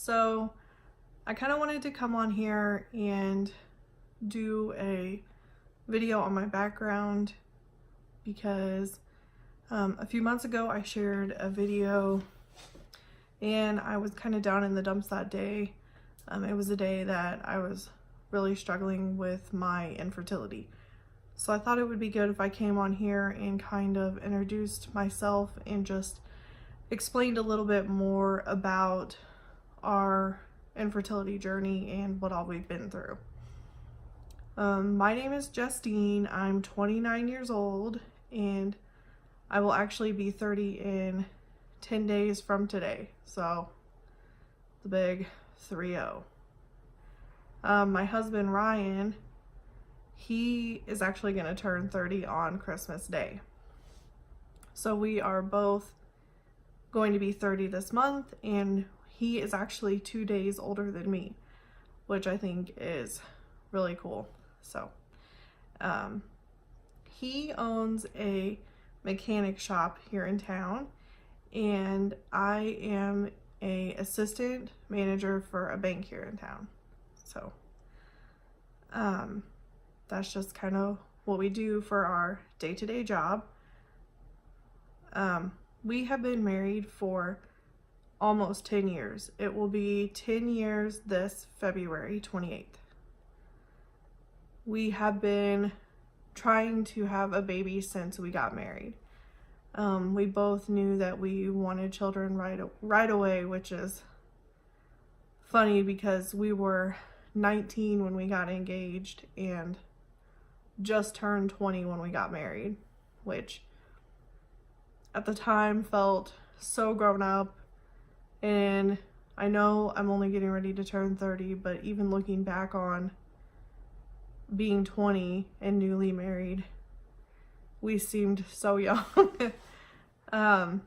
So I kind of wanted to come on here and do a video on my background because a few months ago I shared a video and I was kind of down in the dumps that day. It was a day that I was really struggling with my infertility. So I thought it would be good if I came on here and kind of introduced myself and just explained a little bit more about our infertility journey and what all we've been through. My name is Justine. I'm 29 years old and I will actually be 30 in 10 days from today. So the big 3-0. My husband Ryan, he is actually going to turn 30 on Christmas Day. So we are both going to be 30 this month, and he is actually 2 days older than me, which I think is really cool. So he owns a mechanic shop here in town, and I am a assistant manager for a bank here in town. So that's just kind of what we do for our day-to-day job. We have been married for almost 10 years. It will be 10 years this February 28th. We have been trying to have a baby since we got married. We both knew that we wanted children right away, which is funny because we were 19 when we got engaged and just turned 20 when we got married, which at the time felt so grown up. And I know I'm only getting ready to turn 30, but even looking back on being 20 and newly married, we seemed so young. But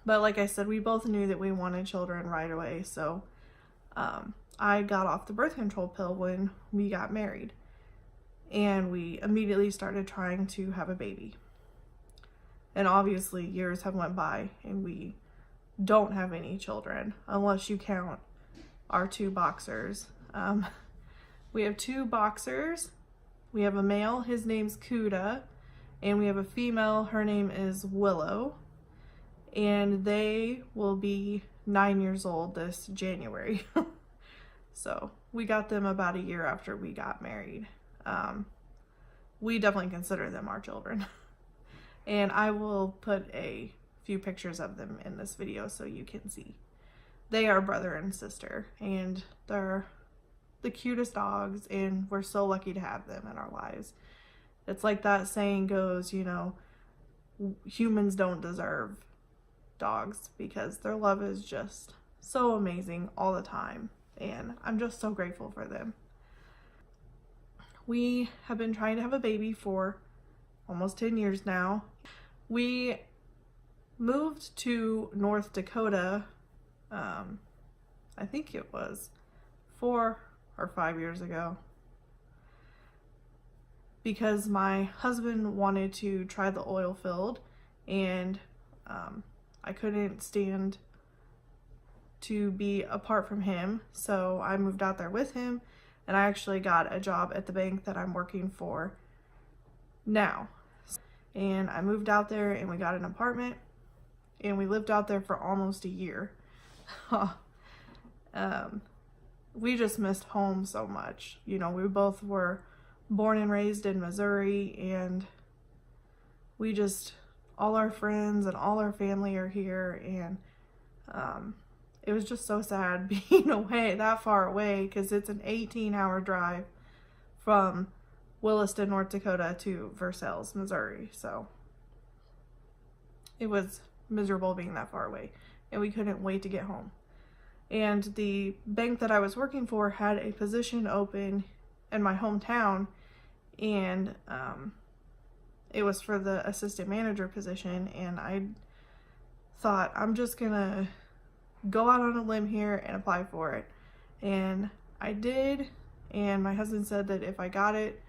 like I said, we both knew that we wanted children right away. So I got off the birth control pill when we got married, and we immediately started trying to have a baby. And obviously years have went by and we don't have any children unless you count our 2 boxers. We have 2 boxers. We have a male, his name's Kuda, and we have a female, her name is Willow, and they will be 9 years old this January. So we got them about a year after we got married. We definitely consider them our children. And I will put a few pictures of them in this video so you can see. They are brother and sister, and they're the cutest dogs, and we're so lucky to have them in our lives. It's like that saying goes, you know, humans don't deserve dogs because their love is just so amazing all the time, and I'm just so grateful for them. We have been trying to have a baby for almost 10 years now. We moved to North Dakota, I think it was 4 or 5 years ago, because my husband wanted to try the oil field, and I couldn't stand to be apart from him, so I moved out there with him, and I actually got a job at the bank that I'm working for now. And I moved out there and we got an apartment, and we lived out there for almost a year. We just missed home so much. You know, we both were born and raised in Missouri, and we just, all our friends and all our family are here, and it was just so sad being away, that far away, because it's an 18-hour drive from Williston, North Dakota to Versailles, Missouri. So it was miserable being that far away, and we couldn't wait to get home. And the bank that I was working for had a position open in my hometown, and it was for the assistant manager position, and I thought, I'm just gonna go out on a limb here and apply for it. And I did, and my husband said that if I got it,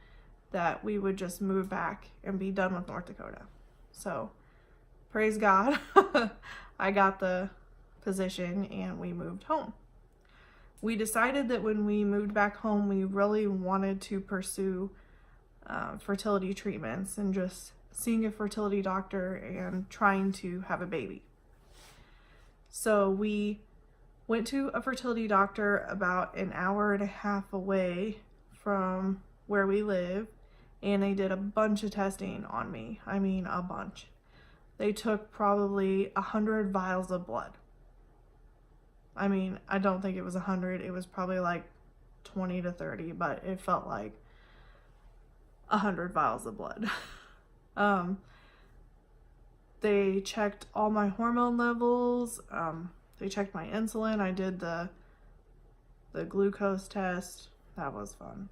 that we would just move back and be done with North Dakota. So praise God, I got the position and we moved home. We decided that when we moved back home, we really wanted to pursue fertility treatments and just seeing a fertility doctor and trying to have a baby. So we went to a fertility doctor about an hour and a half away from where we live, and they did a bunch of testing on me. I mean, a bunch. They took probably 100 vials of blood. I mean, I don't think it was 100. It was probably like 20 to 30, but it felt like 100 vials of blood. They checked all my hormone levels. They checked my insulin. I did the glucose test. That was fun.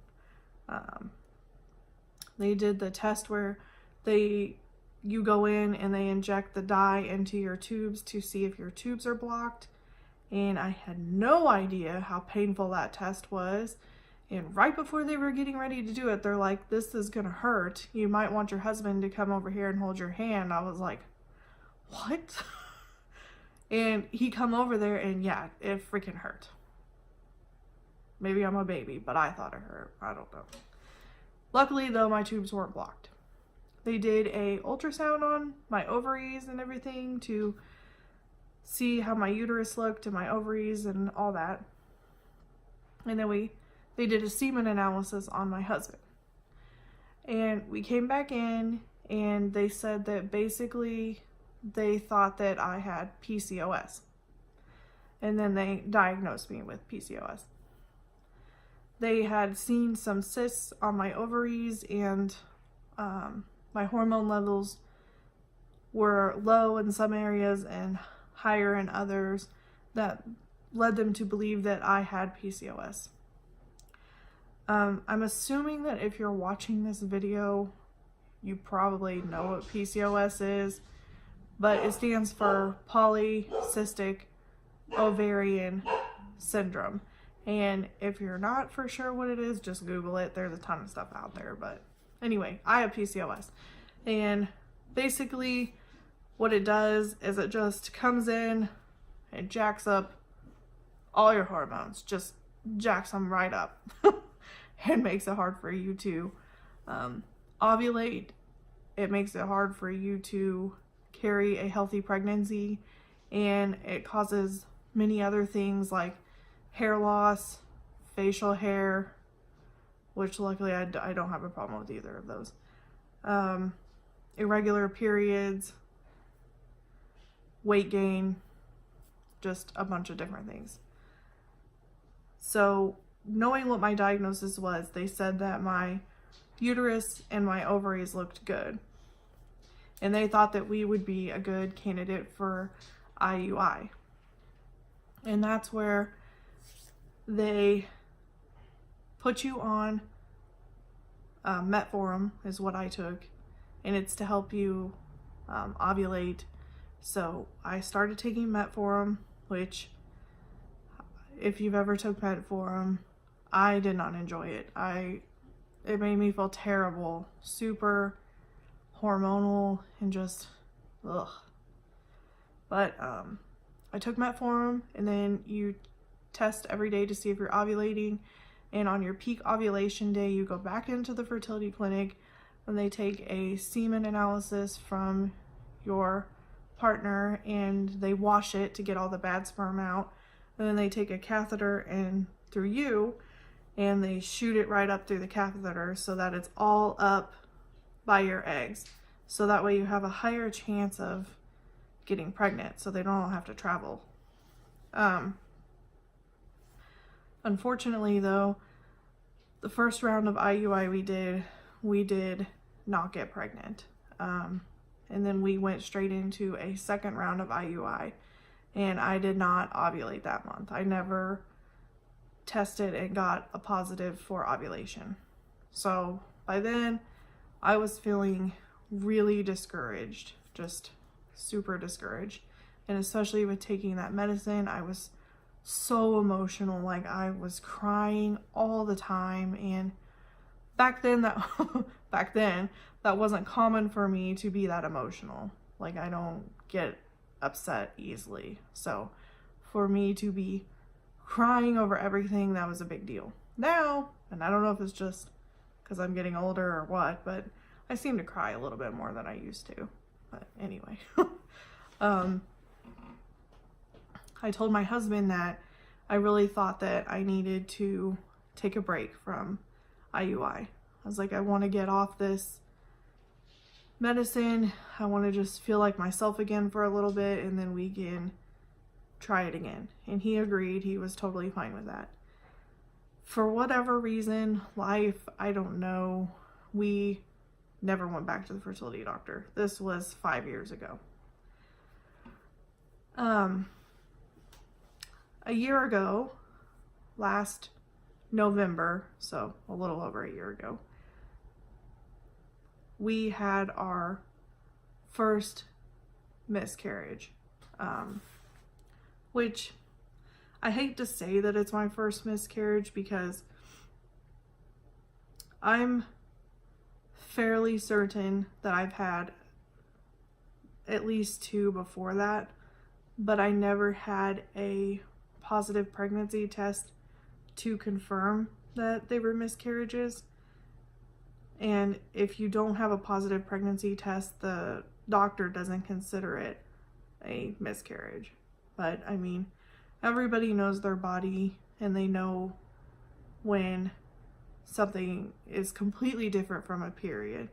They did the test where you go in and they inject the dye into your tubes to see if your tubes are blocked. And I had no idea how painful that test was. And right before they were getting ready to do it, they're like, this is gonna hurt. You might want your husband to come over here and hold your hand. I was like, what? And he come over there and yeah, it freaking hurt. Maybe I'm a baby, but I thought it hurt. I don't know. Luckily though, my tubes weren't blocked. They did a ultrasound on my ovaries and everything to see how my uterus looked and my ovaries and all that. And then they did a semen analysis on my husband. And we came back in and they said that basically they thought that I had PCOS. And then they diagnosed me with PCOS. They had seen some cysts on my ovaries and my hormone levels were low in some areas and higher in others that led them to believe that I had PCOS. I'm assuming that if you're watching this video, you probably know what PCOS is, but it stands for polycystic ovarian syndrome. And if you're not for sure what it is, just Google it. There's a ton of stuff out there. But anyway, I have PCOS. And basically what it does is it just comes in and jacks up all your hormones. Just jacks them right up. And makes it hard for you to ovulate. It makes it hard for you to carry a healthy pregnancy. And it causes many other things like hair loss, facial hair, which luckily I don't have a problem with either of those. Irregular periods, weight gain, just a bunch of different things. So knowing what my diagnosis was, they said that my uterus and my ovaries looked good. And they thought that we would be a good candidate for IUI. And that's where they put you on metformin is what I took, and it's to help you ovulate. So I started taking metformin, which if you've ever took metformin, I did not enjoy it. It made me feel terrible, super hormonal, and just ugh. But I took metformin, and then you test every day to see if you're ovulating, and on your peak ovulation day you go back into the fertility clinic and they take a semen analysis from your partner and they wash it to get all the bad sperm out, and then they take a catheter and through you and they shoot it right up through the catheter so that it's all up by your eggs, so that way you have a higher chance of getting pregnant so they don't all have to travel. Unfortunately though, the first round of IUI we did not get pregnant. And then we went straight into a second round of IUI, and I did not ovulate that month. I never tested and got a positive for ovulation. So by then I was feeling really discouraged, just super discouraged. And especially with taking that medicine, I was so emotional. Like I was crying all the time, and back then that wasn't common for me to be that emotional. Like I don't get upset easily. So for me to be crying over everything that was a big deal. Now, and I don't know if it's just because I'm getting older or what, but I seem to cry a little bit more than I used to. But anyway, I told my husband that I really thought that I needed to take a break from IUI. I was like, I want to get off this medicine. I want to just feel like myself again for a little bit, and then we can try it again. And he agreed. He was totally fine with that. For whatever reason, life, I don't know, we never went back to the fertility doctor. This was 5 years ago. A year ago, last November, so a little over a year ago, we had our first miscarriage, which I hate to say that it's my first miscarriage because I'm fairly certain that I've had at least 2 before that, but I never had a positive pregnancy test to confirm that they were miscarriages. And if you don't have a positive pregnancy test, the doctor doesn't consider it a miscarriage. But I mean, everybody knows their body and they know when something is completely different from a period.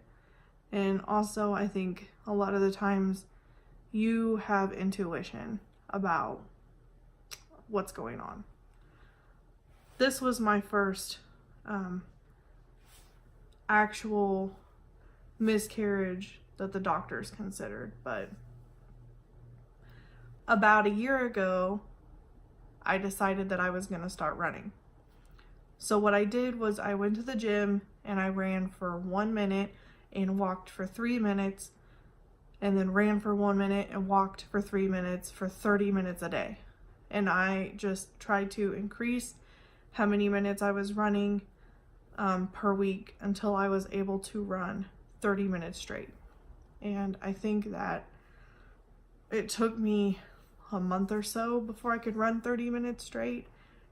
And also, I think a lot of the times you have intuition about what's going on. This was my first actual miscarriage that the doctors considered, but about a year ago, I decided that I was going to start running. So what I did was I went to the gym and I ran for 1 minute and walked for 3 minutes, and then ran for 1 minute and walked for 3 minutes for 30 minutes a day. And I just tried to increase how many minutes I was running per week until I was able to run 30 minutes straight. And I think that it took me a month or so before I could run 30 minutes straight.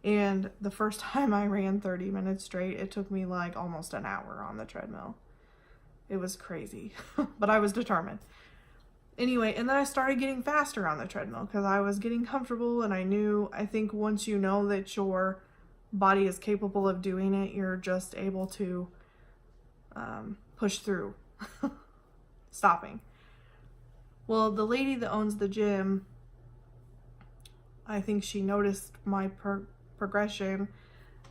And the first time I ran 30 minutes straight, it took me like almost an hour on the treadmill. It was crazy, but I was determined. Anyway, and then I started getting faster on the treadmill because I was getting comfortable, and I think once you know that your body is capable of doing it, you're just able to push through stopping. Well, the lady that owns the gym, I think she noticed my progression,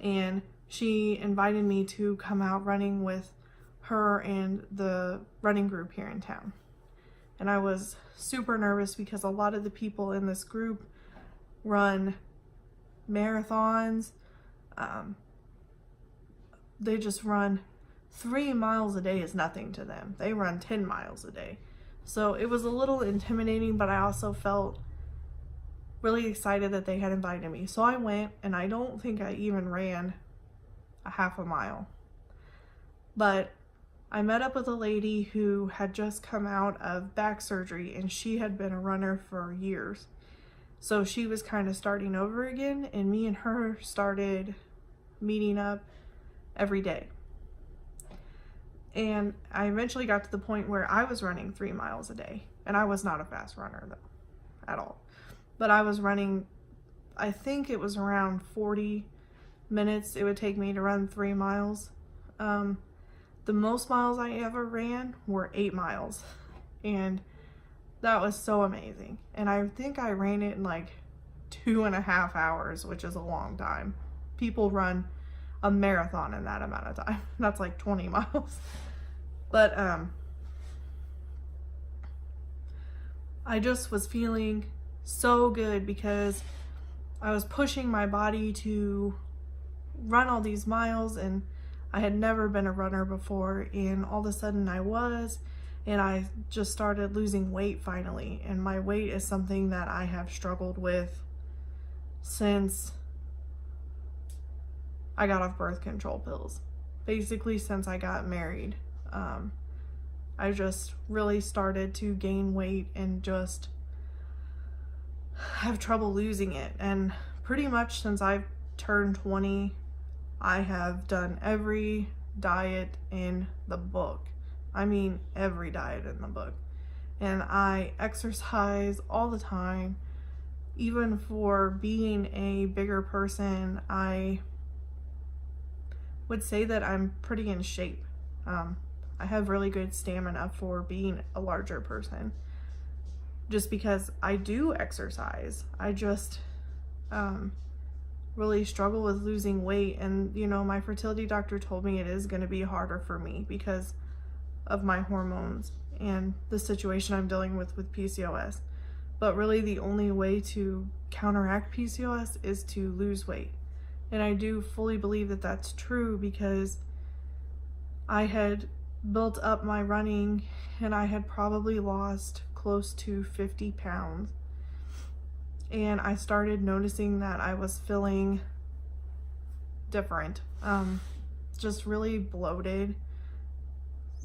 and she invited me to come out running with her and the running group here in town. And I was super nervous because a lot of the people in this group run marathons. They just run 3 miles a day is nothing to them. They run 10 miles a day. So it was a little intimidating, but I also felt really excited that they had invited me. So I went, and I don't think I even ran a half a mile. But I met up with a lady who had just come out of back surgery, and she had been a runner for years. So she was kind of starting over again, and me and her started meeting up every day. And I eventually got to the point where I was running 3 miles a day, and I was not a fast runner though, at all. But I was running, I think it was around 40 minutes it would take me to run 3 miles. The most miles I ever ran were 8 miles, and that was so amazing. And I think I ran it in like 2.5 hours, which is a long time. People run a marathon in that amount of time. That's like 20 miles. But I just was feeling so good because I was pushing my body to run all these miles, and I had never been a runner before, and all of a sudden I was, and I just started losing weight finally. And my weight is something that I have struggled with since I got off birth control pills. Basically since I got married. I just really started to gain weight and just have trouble losing it. And pretty much since I've turned 20, I have done every diet in the book. I mean, every diet in the book. And I exercise all the time. Even for being a bigger person, I would say that I'm pretty in shape. I have really good stamina for being a larger person, just because I do exercise. I just really struggle with losing weight, and you know, my fertility doctor told me it is going to be harder for me because of my hormones and the situation I'm dealing with PCOS. But really the only way to counteract PCOS is to lose weight. And I do fully believe that that's true, because I had built up my running and I had probably lost close to 50 pounds. And I started noticing that I was feeling different, just really bloated,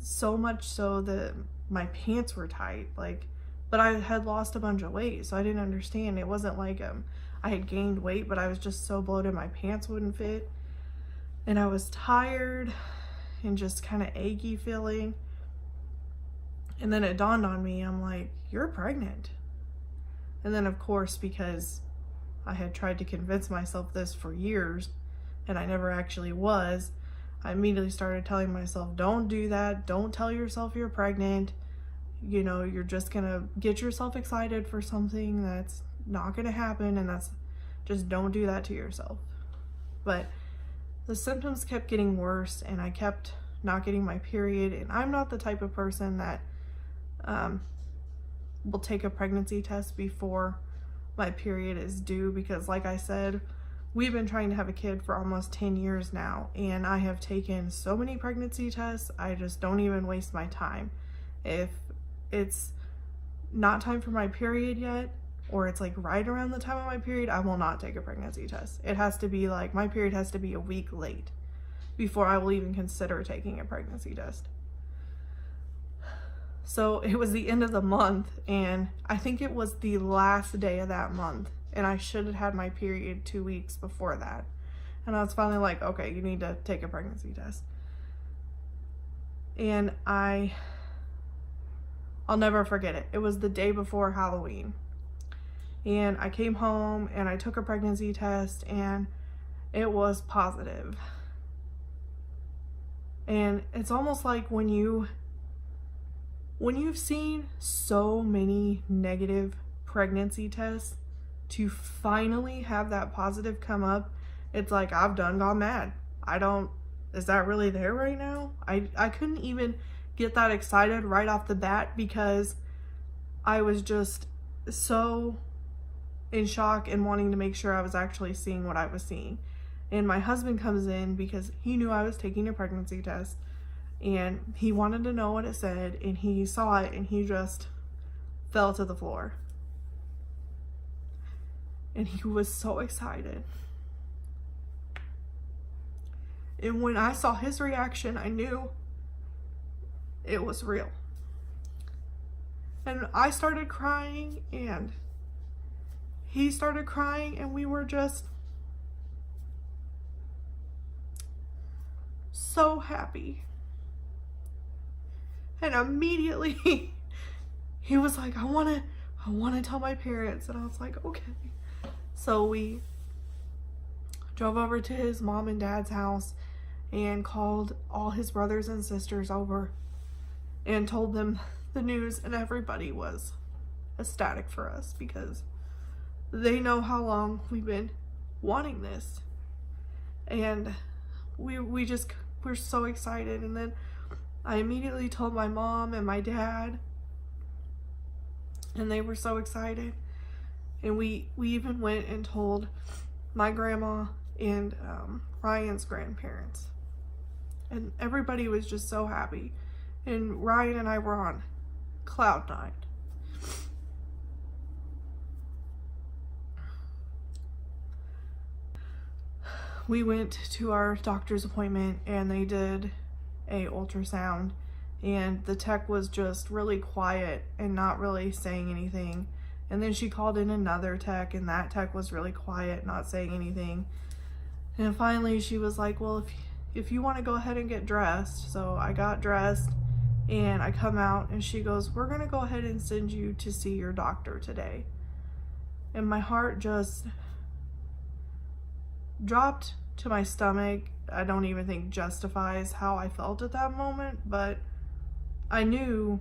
so much so that my pants were tight, but I had lost a bunch of weight, so I didn't understand. It wasn't like I had gained weight, but I was just so bloated my pants wouldn't fit, and I was tired and just kind of achy feeling. And then it dawned on me, I'm like, you're pregnant. And then of course, because I had tried to convince myself this for years and I never actually was, I immediately started telling myself, don't do that, don't tell yourself you're pregnant. You know, you're just gonna get yourself excited for something that's not gonna happen, and just don't do that to yourself. But the symptoms kept getting worse, and I kept not getting my period, and I'm not the type of person that will take a pregnancy test before my period is due, because like I said, we've been trying to have a kid for almost 10 years now, and I have taken so many pregnancy tests, I just don't even waste my time. If it's not time for my period yet, or it's like right around the time of my period, I will not take a pregnancy test. It has to be like, my period has to be a week late before I will even consider taking a pregnancy test. So it was the end of the month, and I think it was the last day of that month, and I should have had my period 2 weeks before that. And I was finally like, okay, you need to take a pregnancy test. And I'll never forget it. It was the day before Halloween. And I came home and I took a pregnancy test, and it was positive. And it's almost like when you've seen so many negative pregnancy tests, to finally have that positive come up, it's like I've done gone mad. Is that really there right now? I couldn't even get that excited right off the bat, because I was just so in shock and wanting to make sure I was actually seeing what I was seeing. And my husband comes in because he knew I was taking a pregnancy test, and he wanted to know what it said, and he saw it and he just fell to the floor. And he was so excited. And when I saw his reaction, I knew it was real. And I started crying, and he started crying, and we were just so happy. And immediately he was like, I want to tell my parents. And I was like, okay. So we drove over to his mom and dad's house and called all his brothers and sisters over and told them the news, and everybody was ecstatic for us because they know how long we've been wanting this. And we're so excited. And then I immediately told my mom and my dad, and they were so excited. And we even went and told my grandma and Ryan's grandparents, and everybody was just so happy. And Ryan and I were on cloud nine. We went to our doctor's appointment, and they did a ultrasound, and the tech was just really quiet and not really saying anything. And then she called in another tech, and that tech was really quiet, not saying anything. And finally she was like, well, if you want to go ahead and get dressed. So I got dressed and I come out, and she goes, we're going to go ahead and send you to see your doctor today. And my heart just dropped to my stomach. I don't even think justifies how I felt at that moment, but I knew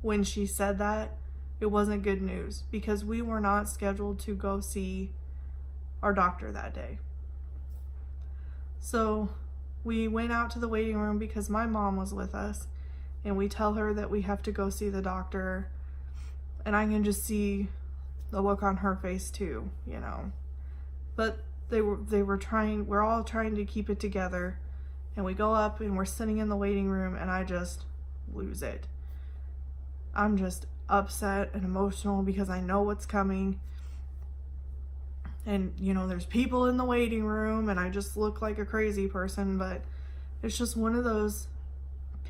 when she said that it wasn't good news, because we were not scheduled to go see our doctor that day. So we went out to the waiting room because my mom was with us, and we tell her that we have to go see the doctor, and I can just see the look on her face too, you know. But we're all trying to keep it together, and we go up and we're sitting in the waiting room, and I just lose it. I'm just upset and emotional because I know what's coming. And, you know, there's people in the waiting room, and I just look like a crazy person, but it's just one of those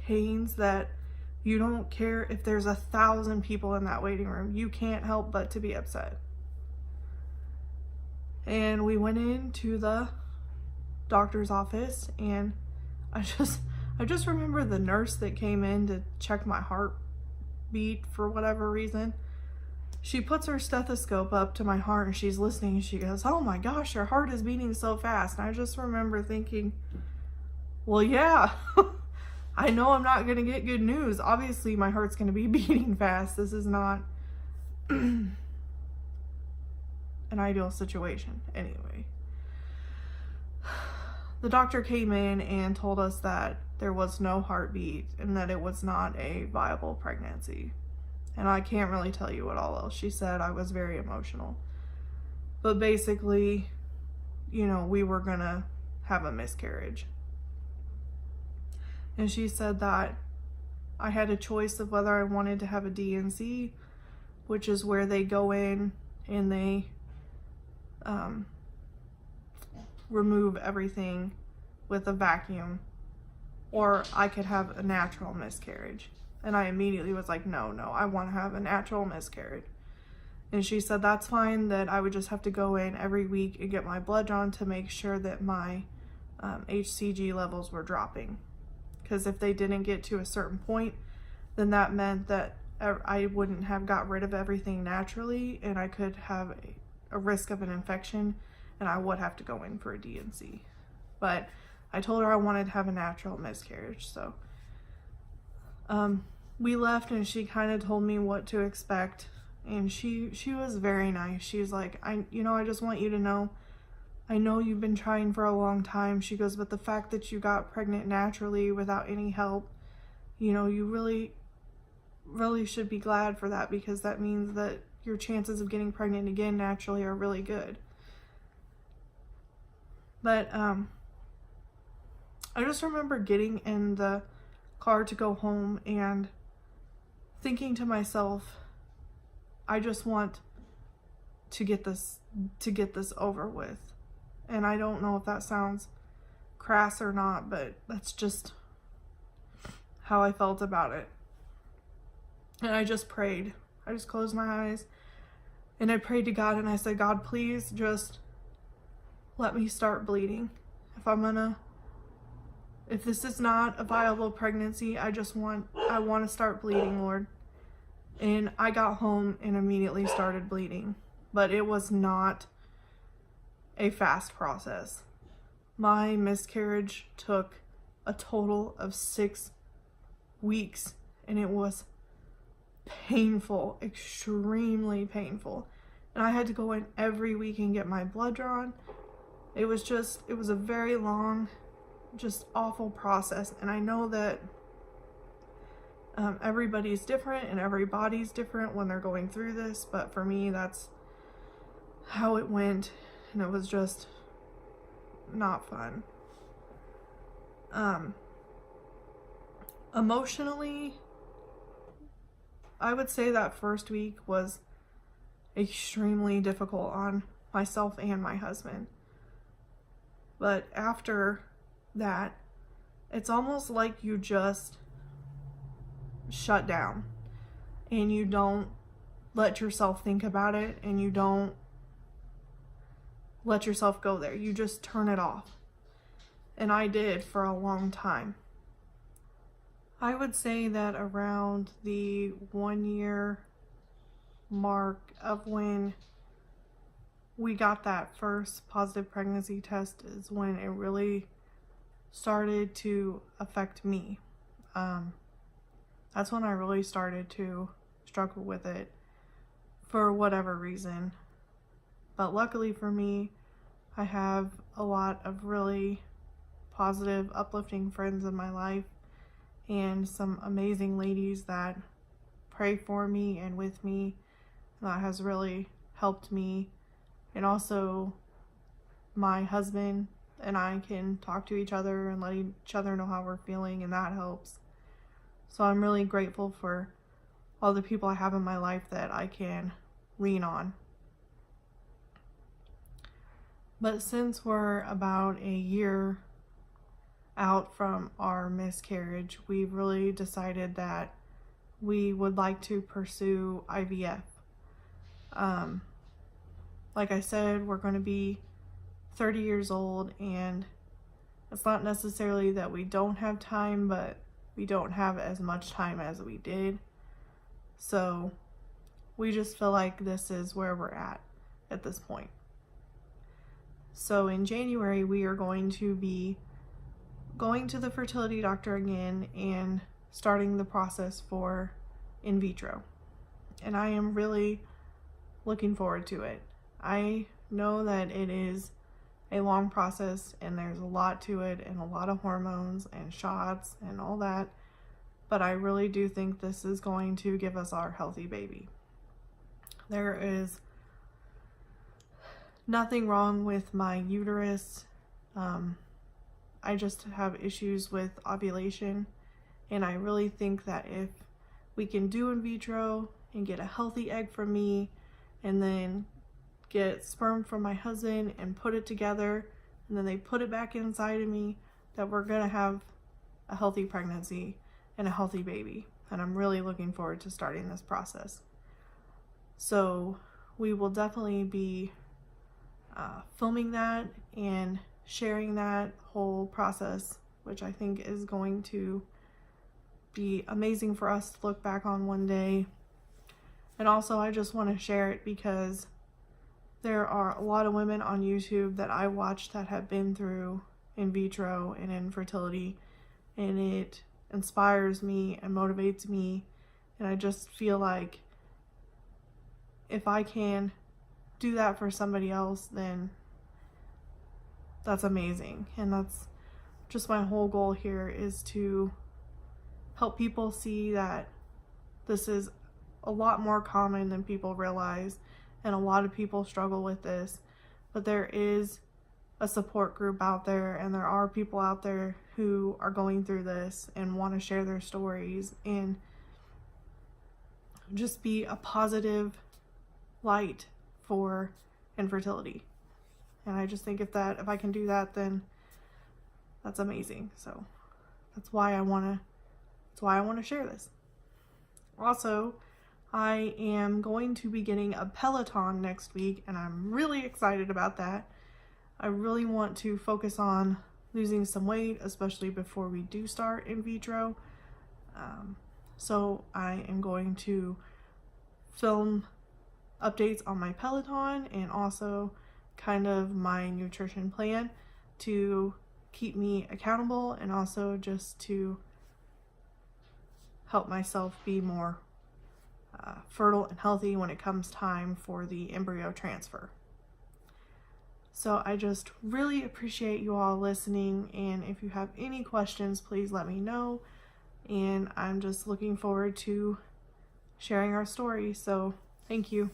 pains that you don't care if there's 1,000 people in that waiting room. You can't help but to be upset. And we went into the doctor's office, and I just remember the nurse that came in to check my heartbeat for whatever reason. She puts her stethoscope up to my heart, and she's listening, and she goes, oh my gosh, your heart is beating so fast. And I just remember thinking, well, yeah, I know I'm not going to get good news. Obviously, my heart's going to be beating fast. This is not an ideal situation. Anyway, the doctor came in and told us that there was no heartbeat and that it was not a viable pregnancy. And I can't really tell you what all else she said. I was very emotional. But basically, you know, we were gonna have a miscarriage. And she said that I had a choice of whether I wanted to have a D&C, which is where they go in and they remove everything with a vacuum, or I could have a natural miscarriage. And I immediately was like, no, I want to have a natural miscarriage. And she said that's fine, that I would just have to go in every week and get my blood drawn to make sure that my HCG levels were dropping. Because if they didn't get to a certain point, then that meant that I wouldn't have got rid of everything naturally, and I could have a risk of an infection, and I would have to go in for a D&C. But I told her I wanted to have a natural miscarriage, so we left, and she kind of told me what to expect, and she was very nice. She's like, I just want you to know, I know you've been trying for a long time. She goes, but the fact that you got pregnant naturally without any help, you know, you really should be glad for that, because that means that your chances of getting pregnant again naturally are really good. But I just remember getting in the car to go home and thinking to myself, I just want to get this over with. And I don't know if that sounds crass or not, but that's just how I felt about it. And I just prayed. I just closed my eyes and I prayed to God, and I said, God, please just let me start bleeding. If this is not a viable pregnancy, I want to start bleeding, Lord. And I got home and immediately started bleeding, but it was not a fast process. My miscarriage took a total of 6 weeks, and it was painful, extremely painful. And I had to go in every week and get my blood drawn. It was a very long, just awful process. And I know that everybody's different and every body's different when they're going through this, but for me, that's how it went, and it was just not fun. Emotionally, I would say that first week was extremely difficult on myself and my husband. But after that, it's almost like you just shut down and you don't let yourself think about it and you don't let yourself go there. You just turn it off. And I did for a long time. I would say that around the 1 year mark of when we got that first positive pregnancy test is when it really started to affect me. That's when I really started to struggle with it for whatever reason. But luckily for me, I have a lot of really positive, uplifting friends in my life and some amazing ladies that pray for me and with me. That has really helped me. And also my husband and I can talk to each other and let each other know how we're feeling, and that helps. So I'm really grateful for all the people I have in my life that I can lean on. But since we're about a year out from our miscarriage, we've really decided that we would like to pursue IVF. Like I said, we're going to be 30 years old, and it's not necessarily that we don't have time, but we don't have as much time as we did. So we just feel like this is where we're at this point. So in January, we are going to be going to the fertility doctor again and starting the process for in vitro. And I am really looking forward to it. I know that it is a long process and there's a lot to it and a lot of hormones and shots and all that, but I really do think this is going to give us our healthy baby. There is nothing wrong with my uterus. I just have issues with ovulation, and I really think that if we can do in vitro and get a healthy egg from me and then get sperm from my husband and put it together and then they put it back inside of me, that we're gonna have a healthy pregnancy and a healthy baby. And I'm really looking forward to starting this process. So we will definitely be filming that and sharing that whole process, which I think is going to be amazing for us to look back on one day. And also I just want to share it because there are a lot of women on YouTube that I watch that have been through in vitro and infertility, and it inspires me and motivates me, and I just feel like if I can do that for somebody else, then that's amazing. And that's just my whole goal here, is to help people see that this is a lot more common than people realize, and a lot of people struggle with this, but there is a support group out there, and there are people out there who are going through this and want to share their stories and just be a positive light for infertility. And I just think if I can do that, then that's amazing. So that's why I want to share this. Also, I am going to be getting a Peloton next week, and I'm really excited about that. I really want to focus on losing some weight, especially before we do start in vitro. So I am going to film updates on my Peloton and also kind of my nutrition plan to keep me accountable, and also just to help myself be more fertile and healthy when it comes time for the embryo transfer. So I just really appreciate you all listening, and if you have any questions, please let me know. And I'm just looking forward to sharing our story. So thank you.